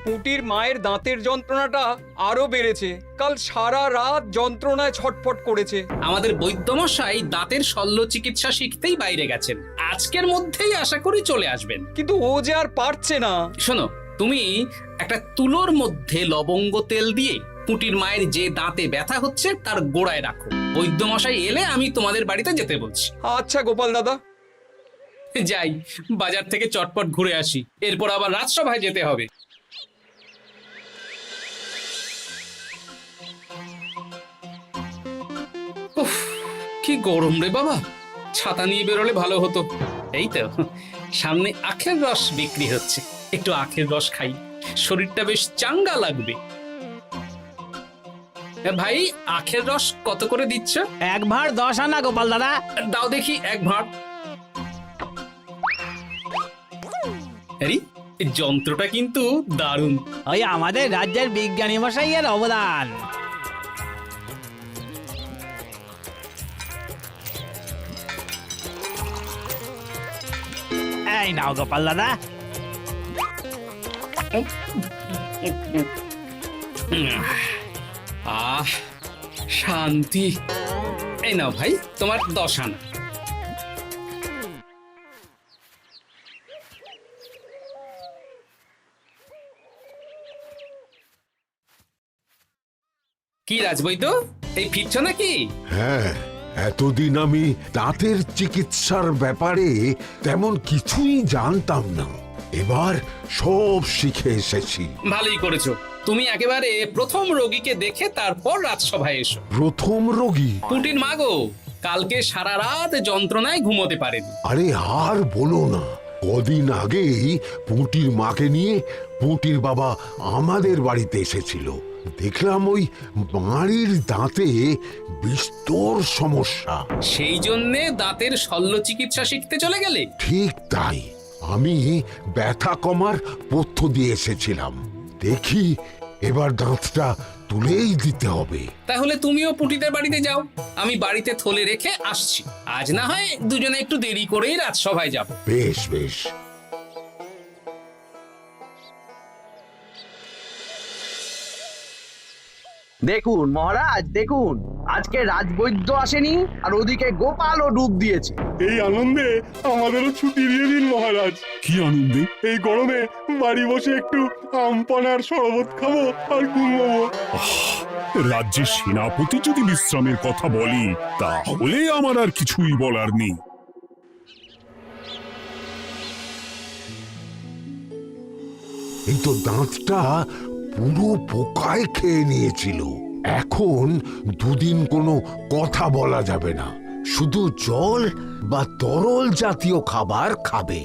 পুঁটির মায়ের দাঁতের যন্ত্রণাটা আরো বেড়েছে। কাল সারা রাত যন্ত্রণায় ছটফট করেছে। আমাদের বৈদ্যমশাই দাঁতের শল্য চিকিৎসা শিখতেই বাইরে গেছেন, আজকের মধ্যেই আশা করি চলে আসবেন। কিন্তু ও যে আর পারছে না। শোনো, তুমি একটা তুলোর মধ্যে লবঙ্গ তেল দিয়ে পুঁটির মায়ের যে দাঁতে ব্যথা হচ্ছে তার গোড়ায় রাখো। বৈদ্যমশাই এলে আমি তোমাদের বাড়িতে যেতে বলছি। আচ্ছা গোপাল দাদা। যাই, বাজার থেকে চটপট ঘুরে আসি, এরপর আবার রাজসভায় যেতে হবে। উফ, কি গরম রে বাবা, ছাতা নিয়ে বেরোলে ভালো হতো। এই তো সামনে আখের রস বিক্রি হচ্ছে, একটু আখের রস খাই, শরীরটা বেশ চাঙ্গা লাগবে। ভাই, আখের রস কত করে দিচ্ছ? 1 ভাঁড় 10 আনা গোপাল দাদা। দাও দেখি 1 ভাঁড়। আরে, এই যন্ত্রটা কিন্তু দারুণ। ওই আমাদের রাজ্যের বিজ্ঞানী মশাইয়ের অবদান। এই নাও গোপাল দাদা। আহ, শান্তি। এই নাও ভাই, তোমার 10 আনা। কি রাজবৈদ্য, এই ফিরছ নাকি? হ্যাঁ, এতদিন আমি দাঁতের চিকিৎসার ব্যাপারে তেমন কিছুই জানতাম না, এবার সব শিখে এসেছি। ভালোই করেছো, তুমি একেবারে প্রথম রোগীকে দেখে তারপর রাজসভায় এসো। প্রথম রোগী? পুঁটির মা গো, কালকে সারা রাত যন্ত্রণায় ঘুমোতে পারেনি। আরে আর বলো না, কদিন আগেই পুঁটির মাকে নিয়ে পুঁটির বাবা আমাদের বাড়িতে এসেছিল। দেখলাম ওই বাড়ির দাঁতে বিস্তর সমস্যা। সেই জন্যে দাঁতের শল্য চিকিৎসা শিখতে চলে গেলে? ঠিক তাই, আমি ব্যথা কমার পথ্য দিয়ে এসেছিলাম। দেখি এবার দাঁতটা তুলেই দিতে হবে। তাহলে তুমিও পুঁটিদের বাড়িতে যাও, আমি বাড়িতে থলে রেখে আসছি। আজ না হয় দুজনে একটু দেরি করেই রাজসভায় যাব। বেশ বেশ। দেখুন মহারাজ, দেখুন আজকে রাজবৈদ্য আসেনি, আর ওদিকে গোপালও ডুব দিয়েছে। এই আনন্দে আমাদেরও ছুটি দিয়ে দিন মহারাজ। কি আনন্দে? এই গরমে বাড়ি বসে একটু আমপানার শরবত খাবো আর ঘুমবো। রাজ্যের সেনাপতি যদি বিশ্রামের কথা বলি, তাহলে আমার আর কিছুই বলার নেই। এই তো দাঁতটা পুরো পোকায় খেয়ে নিয়েছিল। এখন দুদিন কোনো কথা বলা যাবে না, শুধু জল বা তরল জাতীয় খাবার খাবে।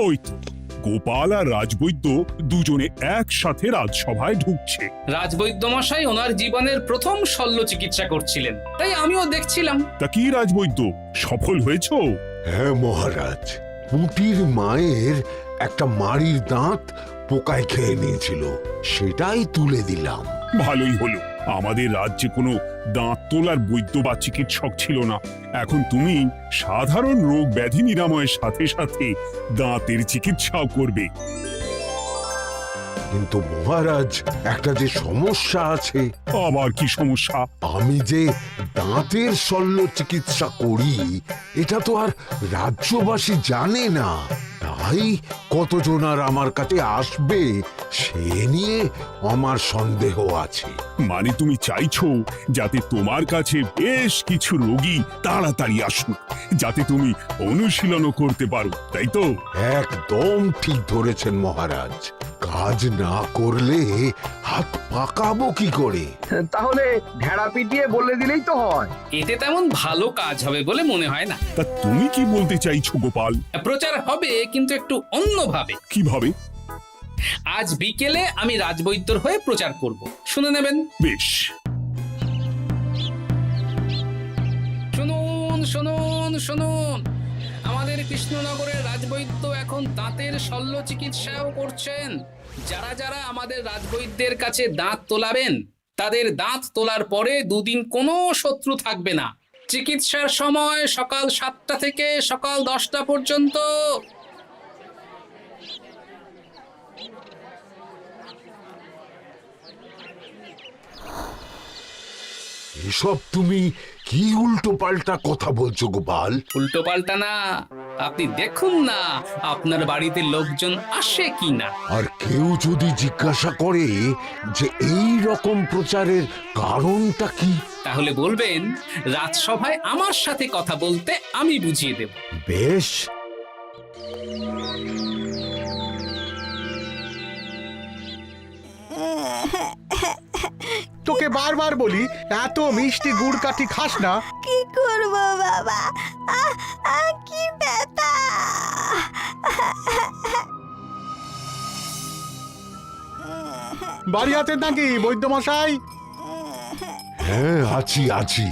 ওই তো গোপাল আর রাজবৈদ্য দুজনে একসাথে রাজসভায় ঢুকছে। রাজবৈদ্য মশাই ওনার জীবনের প্রথম শল্য চিকিৎসা করছিলেন, তাই আমিও দেখছিলাম। তা কি রাজবৈদ্য, সফল হয়েছো? হ্যাঁ মহারাজ, পুঁটির মায়ের একটা মাড়ির দাঁত পোকায় খেয়ে নিয়েছিল, সেটাই তুলে দিলাম। ভালোই হলো, আমাদের রাজ্যে কোনো দাঁত তোলার বৈদ্য বা চিকিৎসক ছিল না। এখন তুমি সাধারণ রোগ ব্যাধি নিরাময়ের সাথে সাথে দাঁতের চিকিৎসাও করবে। কিন্তু মহারাজ, একটা যে সমস্যা আছে। আবার কি সমস্যা? আমি যে দাঁতের শল্য চিকিৎসা করি, এটা তো আর রাজ্যবাসী জানে না, তাই কতজন আর আমার কাছে আসবে সে নিয়ে আমার সন্দেহ আছে। মানে তুমি চাইছো যাতে তোমার কাছে বেশ কিছু রোগী তাড়াতাড়ি আসুক, যাতে তুমি অনুশীলনও করতে পারো, তাই তো? একদম ঠিক ধরেছেন মহারাজ, কাজ না করলে হাত পাকাবো কি করে? তাহলে ঢেড়া পিটিয়ে বলে দিলেই তো হয়। এতে তেমন ভালো কাজ হবে বলে মনে হয় না। তা তুমি কি বলতে চাইছো গোপাল? প্রচার হবে, কিন্তু একটু অন্যভাবে। কিভাবে? আজ বিকেলে আমি রাজবৈদ্যর হয়ে প্রচার করব, শুনে নেবেন। বেশ। শুনুন শুনুন শুনুন, আমাদের কৃষ্ণনগরের রাজবৈদ্য এখন দাঁতের শল্য চিকিৎসাও করছেন। যারা যারা আমাদের রাজবৈদ্যের কাছে দাঁত তোলাবেন, তাদের দাঁত তোলার পরে 2 দিন কোনো শত্রু থাকবে না। চিকিৎসার সময় সকাল 7টা থেকে সকাল 10টা পর্যন্ত। এসব তুমি কি উল্টো পাল্টা কথা বলছো গোপাল? উল্টো পাল্টা না, আপনি দেখুন না আপনার বাড়িতে লোকজন আসে কি না। আর কেউ যদি জিজ্ঞাসা করে যে এই রকম প্রচারের কারণটা কি, তাহলে বলবেন রাজসভায় আমার সাথে কথা বলতে আমি বুঝিয়ে দেব। বেশ, তোকে বারবার বলি এত মিষ্টি গুড় কাঠি খাস না। কি করব বাবা, কি ব্যথা! বাড়ি আছেন নাকি বৈদ্য মশাই? হ্যাঁ আছি আছি।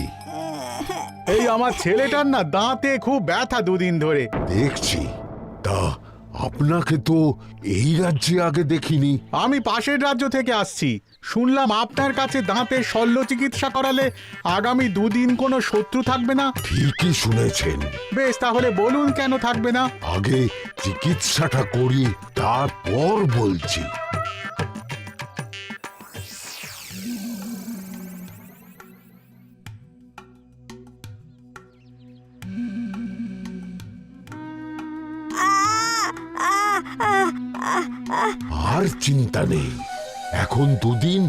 এই আমার ছেলেটার না দাঁতে খুব ব্যথা দুদিন ধরে। দেখছি। তা আপনাকে তো এই রাজ্যে আগে দেখিনি। আমি পাশের রাজ্য থেকে আসছি। শুনলাম আপনার কাছে দাঁতের শল্য চিকিৎসা করালে আগামী দুদিন কোনো শত্রু থাকবে না। ঠিকই শুনেছেন। বেশ, তাহলে বলুন কেন থাকবে না? আগে চিকিৎসাটা করি, তারপর বলছি। আর চিন্তা নেই, এখন দুদিন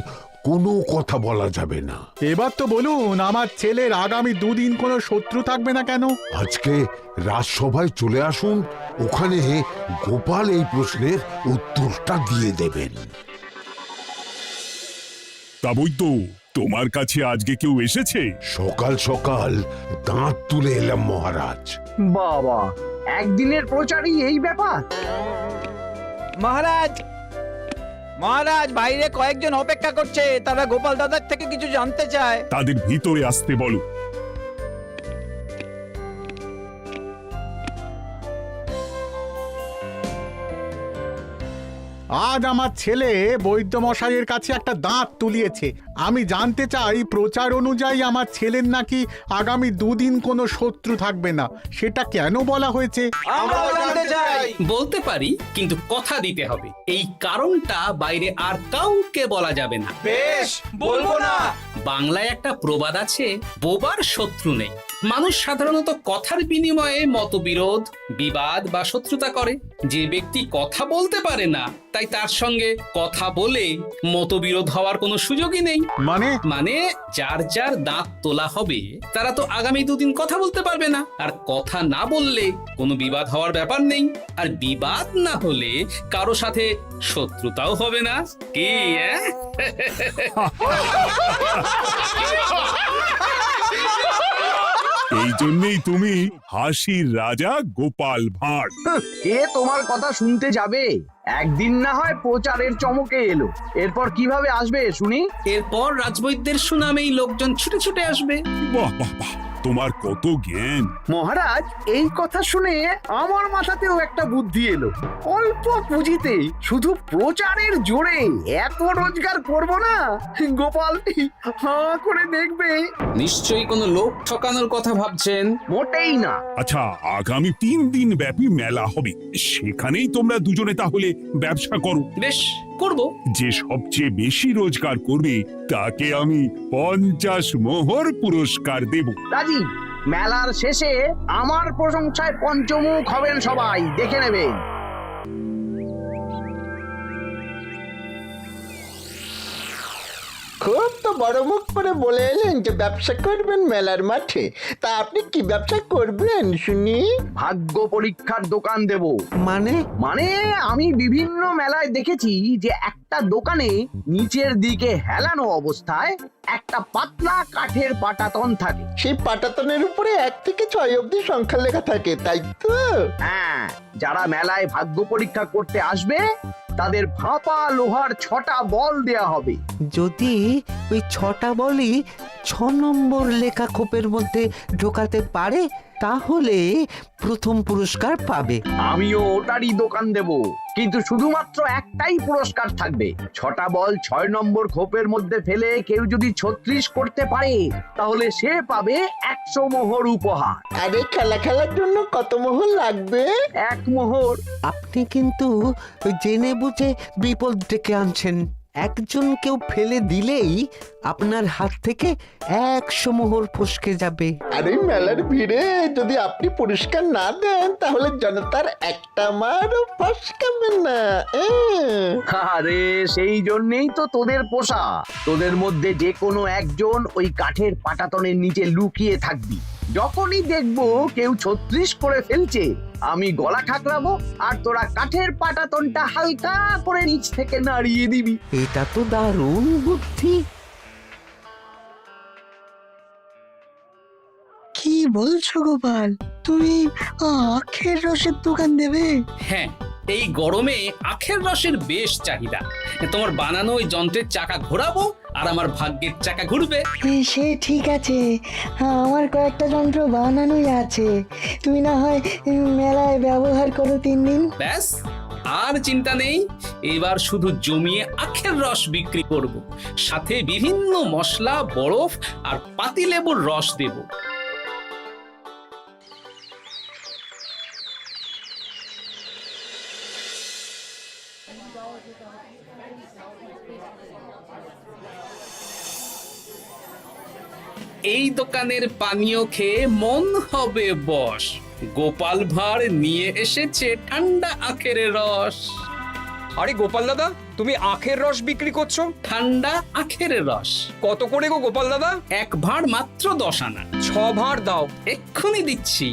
কোনো কথা বলা যাবে না। এবার তো বলুন আমার ছেলের আগামী দুদিন কোনো শত্রু থাকবে না কেন? আজকে রাজসভায় চলে আসুন, ওখানে গোপাল এই প্রশ্নের উত্তরটা দিয়ে দেবেন। তা বৈদ্য, তোমার কাছে আজকে কেউ এসেছে? সকাল সকাল দাঁত তুলে এলাম মহারাজ। বাবা, একদিনের প্রচারই এই ব্যাপার? মহারাজ, মহারাজ, বাইরে কয়েকজন অপেক্ষা করছে, তারা গোপাল দাদার থেকে কিছু জানতে চায়। তাদের ভিতরে আসতে বলো। আজ আমার ছেলে বৈদ্য মশাইয়ের কাছে একটা দাঁত তুলিয়েছে। আমি জানতে চাই প্রচার অনুযায়ী আমার ছেলের নাকি আগামী দুদিন কোনো শত্রু থাকবে না, সেটা কেন বলা হয়েছে? বলতে পারি, কিন্তু কথা দিতে হবে এই কারণটা বাইরে আর কাউকে বলা যাবে না। বেশ, বলবো না। বাংলায় একটা প্রবাদ আছে, বোবার শত্রু নেই। মানুষ সাধারণত কথার বিনিময়ে মতবিরোধ, বিবাদ বা শত্রুতা করে। যে ব্যক্তি কথা বলতে পারে না, তাই তার সঙ্গে কথা বলে মতবিরোধ হওয়ার কোনো সুযোগই নেই। মানে যার যার দাঁত তোলা হবে তারা তো আগামী দুদিন কথা বলতে পারবে না। আর কথা না বললে কোনো বিবাদ হওয়ার ব্যাপার নেই। আর বিবাদ না হলে কারো সাথে শত্রুতাও হবে না। কি এই জন্যই তুমি হাসির রাজা গোপাল ভাঁড়। কে তোমার কথা শুনতে যাবে? একদিন না হয় প্রচারের চমকে এলো, এরপর কিভাবে আসবে শুনি? এরপর রাজবৈদ্যের সুনামেই লোকজন ছুটে ছুটে আসবে। বাহ বাহ বাহ, তোমার কত জ্ঞান! মহারাজ, এই কথা শুনে আমার মাথাতেও একটা বুদ্ধি এলো। অল্প পুঁজিতে শুধু প্রচারের জোরে এত রোজগার করব না, গোপাল হাঁ করে দেখবে। নিশ্চয়ই কোনো লোক ঠকানোর কথা ভাবছেন। মোটেই না। আচ্ছা, আগামী 3 দিন ব্যাপী মেলা হবে, সেখানেই তোমরা দুজনে তাহলে ব্যবসা করো। বেশ, করব। যে সবচেয়ে বেশি রোজগার করবে তাকে আমি 50 মোহর পুরস্কার দেব। রাজি। মেলার শেষে আমার প্রশংসায় পঞ্চমুখ হবেন সবাই, দেখে নেবেন। খুব তো বড় মুখ করে বলে এলেন যে ব্যবসা করবেন মেলার মাঠে। তা আপনি কি ব্যবসা করবেন শুনি? ভাগ্য পরীক্ষার দোকান দেব। মানে? মানে আমি বিভিন্ন মেলায় দেখেছি যে একটা দোকানে নিচের দিকে হেলানো অবস্থায় একটা পাতলা কাঠের পাটাতন থাকে। সেই পাটাতনের উপরে 1 থেকে 6 অবধি সংখ্যা লেখা থাকে, তাই তো? হ্যাঁ, যারা মেলায় ভাগ্য পরীক্ষা করতে আসবে তাদের ফাঁপা লোহার 6টা বল দেয়া হবে। যদি ওই 6টা বলই 6 নম্বর লেখা খোপের মধ্যে ঢোকাতে পারে তাহলে প্রথম পুরস্কার পাবে। আমিও ওটারই দোকান দেব, কিন্তু শুধুমাত্র একটাই পুরস্কার থাকবে। 6টা বল 6 নম্বর খোপের মধ্যে ফেলে কেউ যদি 36 করতে পারে তাহলে সে পাবে 100 মোহর উপহার। আরে খেলার জন্য কত মোহর লাগবে? 1 মোহর। আপনি কিন্তু জেনে বুঝে বিপদ ডেকে আনছেন। একজন কেউ ফেলে দিলেই আপনার হাত থেকে 100 মোহর ফসকে যাবে। আরে মেলার ভিড়ে যদি আপনি পুরস্কার না দেন তাহলে জনতার একটা মারও ফসকাবে না। আরে সেই জন্যই তো তোদের পোষা। তোদের মধ্যে যে কোনো একজন ওই কাঠের পাটাতনের নিচে লুকিয়ে থাকবি। যখনই দেখবো কেউ 36 করে ফেলছে, আমি গলা খাকলাবো আর তোরা কাঠের পাটাতনটা হালকা করে নিচ থেকে নাড়িয়ে দিবি। এটা তো দারুণ বুদ্ধি। কি বলছো গোপাল, তুমি আখের রসের দোকান দেবে? হ্যাঁ, এই গরমে আখের রসের বেশ চাহিদা। তোমার বানানো ওই যন্ত্রের চাকা ঘোরাবো আর আমার ভাগ্যের চাকা ঘুরবে। সে ঠিক আছে, আমার কয়েকটা যন্ত্র বানানোই আছে। তুমি না হয় মেলায় ব্যবহার করো 3 দিন। ব্যাস, আর চিন্তা নেই। এবার শুধু জমিয়ে আখের রস বিক্রি করব, সাথে বিভিন্ন মশলা, বরফ আর পাতিলেবুর রস দেব। এই দোকানের পানীয় খেয়ে মন হবে বশ। গোপাল ভাঁড় নিয়ে এসেছে ঠান্ডা আখের রস। আরে গোপাল দাদা, তুমি আখের রস বিক্রি করছো? ঠান্ডা আখের রস কত করে গো গোপাল দাদা? 1 ভাঁড় মাত্র 10 আনা। 6 ভাঁড় দাও। এক্ষুনি দিচ্ছি।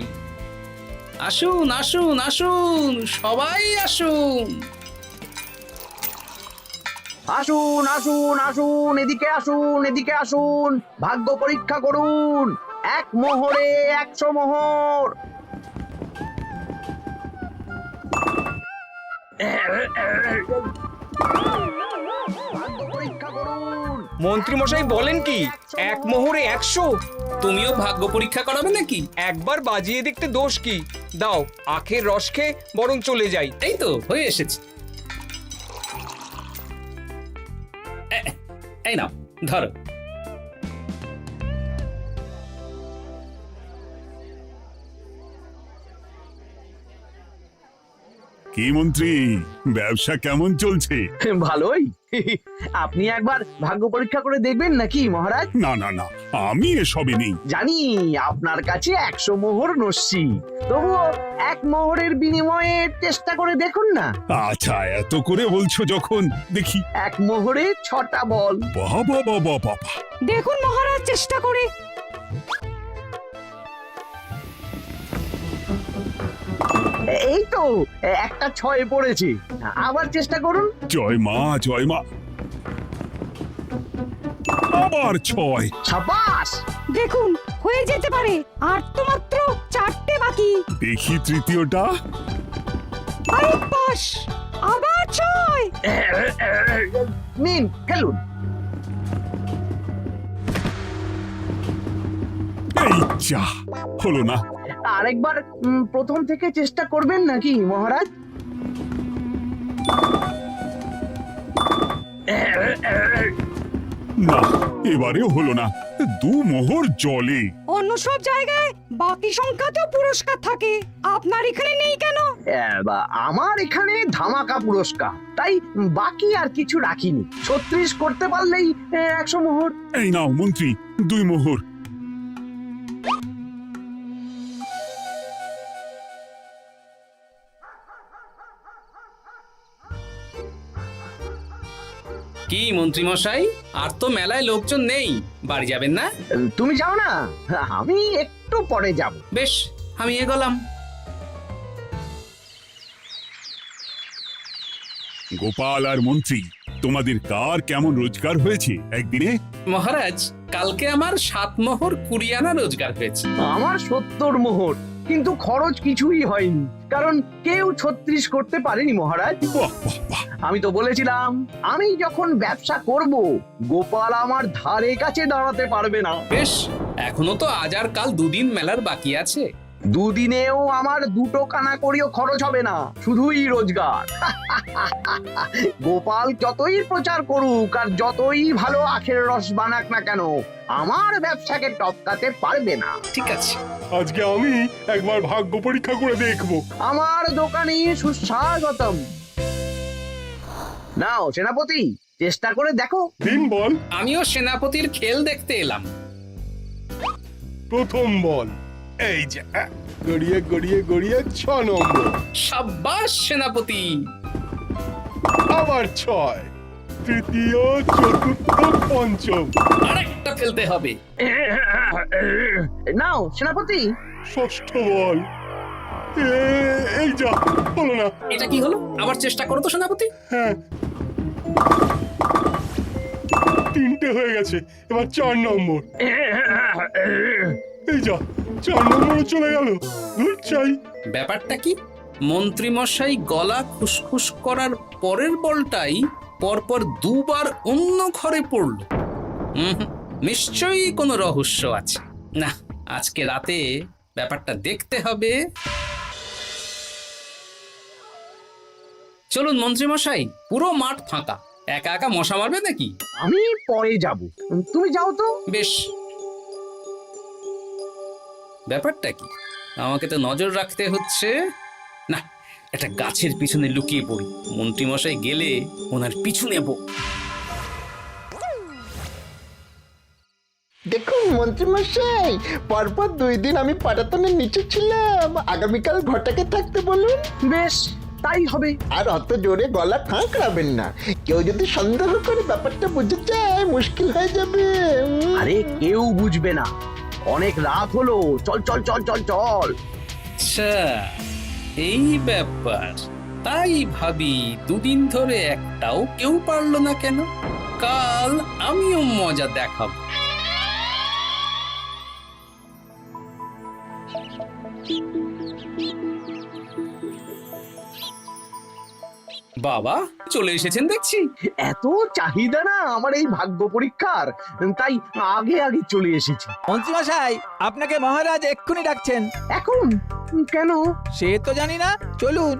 আসুন আসুন আসুন, সবাই আসুন। আসুন আসুন আসুন, এদিকে আসুন, এদিকে আসুন, ভাগ্য পরীক্ষা করুন। 1 মোহরে 100 মোহর। ভাগ্য পরীক্ষা করুন। মন্ত্রী মশাই বলেন কি 1 মোহরে 100? তুমিও ভাগ্য পরীক্ষা করাবে নাকি? একবার বাজিয়ে দেখতে দোষ কি? দাও, আখের রস খেয়ে বরং চলে যাই। এই তো হয়ে এসেছে। এই নাও, ধরো। কি মন্ত্রী, ব্যবসা কেমন চলছে? ভালোই। আপনি একবার ভাগ্য পরীক্ষা করে দেখবেন নাকি মহারাজ? না না না, আমি এসবে নেই। জানি আপনার কাছে 100 মোহর নস্যি, তবুও 1 মোহরের বিনিময়ে চেষ্টা করে দেখুন না। আচ্ছা, এত করে বলছো যখন, দেখি। 1 মোহরে 6টা বল। বাবা বাবা বাবা, দেখুন মহারাজ চেষ্টা করে। এই তো একটা 6 পড়েছে, আবার চেষ্টা করুন। জয় মা জয় মা। আবার 6। সাবাস। দেখুন হয়ে যেতে পারে, আর তো মাত্র 4টে বাকি। দেখি তৃতীয়টা। আরে পাস, আবার 6। নিন ফেলুন। এই যা, হলো না। আরেকবার প্রথম থেকে চেষ্টা করবেন নাকি মহারাজ? না, এবারেও হলো না। 2 মোহর জলে। অন্য সব জায়গায় বাকি সংখ্যাতেও পুরস্কার থাকে, আপনার এখানে নেই কেন? আমার এখানে ধামাকা পুরস্কার, তাই বাকি আর কিছু রাখিনি। 36 করতে পারলেই 100 মোহর। এই নাও মন্ত্রী, 2 মোহর। কি মন্ত্রী মশাই, আর তো মেলায় লোকজন নেই, বাড়ি যাবেন না? তুমি যাও না, আমি একটু পরে যাব। বেশ, আমি এগোলাম। গোপাল আর মন্ত্রী, তোমাদের কার কেমন রোজগার হয়েছে একদিনে? মহারাজ, কালকে আমার 7 মোহর 20 আনা রোজগার হয়েছে। আমার 70 মোহর, কিন্তু খরচ কিছুই হয়নি, কারণ কেউ 36 করতে পারেনি মহারাজ। বাহ বাহ বাহ। আমি তো বলেছিলাম, আমি যখন ব্যবসা করব, গোপাল আমার ধারে কাছে দাঁড়াতে পারবে না। বেশ, এখনো তো আজ আর কাল 2 দিন মেলার বাকি আছে। দুদিনেও আমার 2 কানা করিও খরচ হবে না, শুধুই রোজগার। গোপাল যতই প্রচার করুক আর যতই ভালো আখের রস বানাক না কেন, আমার ব্যবসাকে টপকাতে পারবে না। ঠিক আছে, আজকে আমি একবার ভাগ্য পরীক্ষা করে দেখব। আমার দোকানে সুস্বাগতম। নাও সেনাপতি, চেষ্টা করে দেখো। দিন বল। আমিও সেনাপতির খেল দেখতে এলাম। প্রথম বল, এই যে গড়িয়ে গড়িয়ে গড়িয়ে 6 নম্বর, সাব্বাস সেনাপতি। আবার 6, তৃতীয়, চতুর্থ, পঞ্চম, আরেকটা ফেলতে হবে। নাও সেনাপতি, ষষ্ঠ বল। এই যা, হলো না। এটা কি হলো? আবার চেষ্টা করো তো সেনাপতি। হ্যাঁ, 3টে হয়ে গেছে, এবার 4 নম্বর। এই যা, 4 নম্বরে চলে গেল। চাই ব্যাপারটা কি? মন্ত্রী মশাই গলা খুসখুস করার পরের বলটাই পরপর 2 বার অন্য ঘরে পড়ল। নিশ্চয়ই কোনো রহস্য আছে। না, আজকে রাতে ব্যাপারটা দেখতে হবে। চলুন মন্ত্রী মশাই, পুরো মাঠ ফাঁকা, একা একা মশা মারবে নাকি? আমি পরে যাব, তুমি যাও তো। বেশ। ব্যাপারটা কি? আমাকে তো নজর রাখতে হচ্ছে। না, একটা গাছের পিছনে লুকিয়ে পড়ি, মন্ত্রী মশাই গেলে ওনার পিছু নেব। দেখুন মন্ত্রীমশাই, পরপর 2 দিন আমি পাটাতনের নিচে ছিলাম। আগামীকাল ঘটাকে থাকতে বলুন। বেশ, তাই হবে। আর অত জোরে গলা খাঁকড়াবেন না, কেউ যদি সন্দেহ করে ব্যাপারটা বুঝে যায় মুশকিল হয়ে যাবে। আরে কেউ বুঝবে না, অনেক রাত হলো, চল চল চল চল চল। আচ্ছা, এই ব্যাপার। তাই ভাবি 2 দিন ধরে একটাও কেউ পারলো না কেন? কাল আমিও মজা দেখাবো। বাবা চলে এসেছেন দেখছি। এত চাহিদা না আমার এই ভাগ্য পরীক্ষার, তাই আগে আগে চলে এসেছি। মন্ত্রীমশাই, আপনাকে মহারাজ এক্ষুনি ডাকছেন। এখন কেন? সে তো জানি না, চলুন।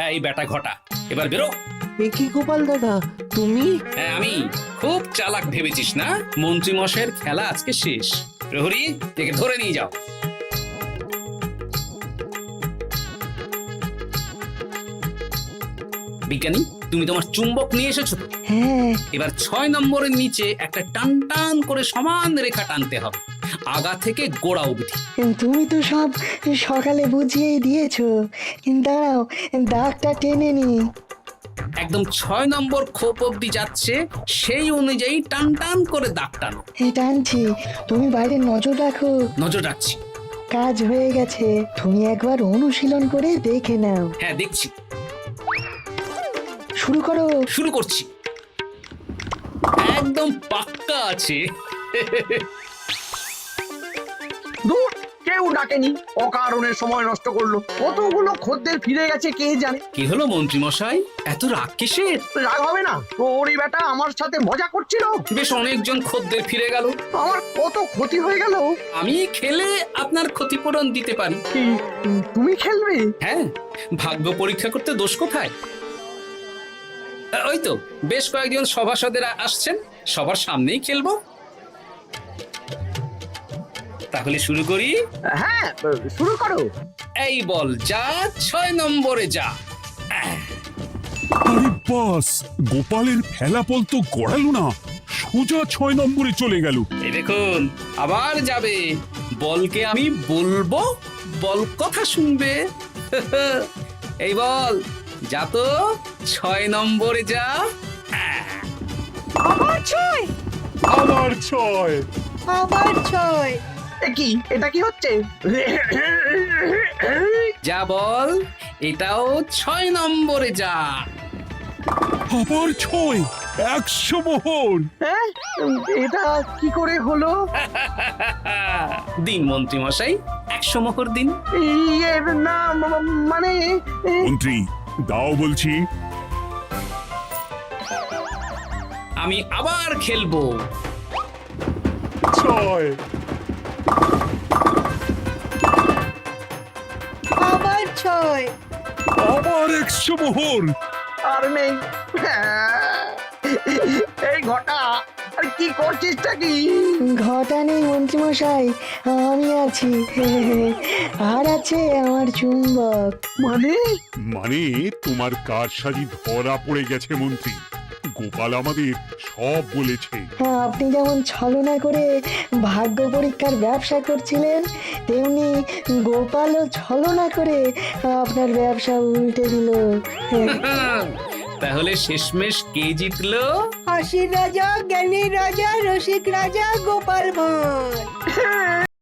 এই বেটা ঘটা, এবার বেরো। এ কি গোপাল দাদা, তুমি? হ্যাঁ আমি। খুব চালাক ভেবেছিস না? মন্ত্রী মশাইয়ের খেলা আজকে শেষ। প্রহরী, একে ধরে নিয়ে যাও। বিজ্ঞানী, তুমি তোমার চুম্বক নিয়ে এসেছো তো? হ্যাঁ, এবার 6 নম্বরের নিচে একটা টান টান করে সমান রেখা টানতে হবে, আগা থেকে গোড়া অবধি। তুমি তো সব সকালে বুঝিয়েই দিয়েছো। দাঁড়াও, দাগটা টেনে নি। একদম 6 নম্বর খোপ অবধি যাচ্ছে, সেই অনুযায়ী টান টান করে দাগ টানো। টানছি, তুমি বাইরে নজর রাখো। নজর রাখছি। কাজ হয়ে গেছে, তুমি একবার অনুশীলন করে দেখে নাও। হ্যাঁ দেখছি। শুরু করো। শুরু করছি। একদম পাক্কা আছে। দূর, কেউ ডাকেনি, অকারণে সময় নষ্ট করলো। কতগুলো খদ্দের ফিরে গেছে কে জানে। কি হলো মন্ত্রী মশাই, এত রাগ কিসের? রাগ হবে না, ওরই বেটা আমার সাথে মজা করছিল। বেশ অনেকজন খদ্দের ফিরে গেল, আমার কত ক্ষতি হয়ে গেল। আমি খেলে আপনার ক্ষতিপূরণ দিতে পারি। কি, তুমি খেলবে? হ্যাঁ, ভাগ্য পরীক্ষা করতে দোষ কোথায়? ওই তো বেশ কয়েকজন সভাসদেরা আসছেন, সবার সামনেই খেলবো। তাহলে শুরু করি। হ্যাঁ, শুরু করো। এই বল যা, 6 নম্বরে যা। আরে বাস, গোপালের ফেলাপল তো গড়ালো না, সোজা 6 নম্বরে চলে গেল। এই দেখুন, আবার যাবে। বলকে আমি বলবো, বল কথা শুনবে। এই বল যা তো, 6 নম্বরে যা। আবার 6, আবার 6। আবার 6। কি, এটা কি হচ্ছে? যা বল, এটাও 6 নম্বরে যা। আবার 6, 100 মোহর। হ্যাঁ, এটা কি করে হলো? দিন মন্ত্রী মশাই, 100 মোহর দিন। ইয়ে না, মানে মন্ত্রী দাও বলছি। আমি আবার খেলবো। ছয়। আবার 6। আবার 100 মোহর। আর নেই। এই ঘটা, আরে কি করছিসটা কি? ঘটা নেই মন্ত্রীমশাই, আমি আছি। আর আছে আমার চুম্বক। মানে মানে তোমার কারসাজি ধরা পড়ে গেছে মন্ত্রী। গোপাল আমাদের সব বলেছে। হ্যাঁ, আপনি যেমন ছলনা করে ভাগ্য পরীক্ষার ব্যবসা করছিলেন, তেমনি গোপালও ছলনা করে আপনার ব্যবসা উল্টে দিল। তাহলে শেষমেশ কে জিতলো? হাসির রাজা, জ্ঞানীর রাজা, রসিক রাজা গোপাল ভাঁড়।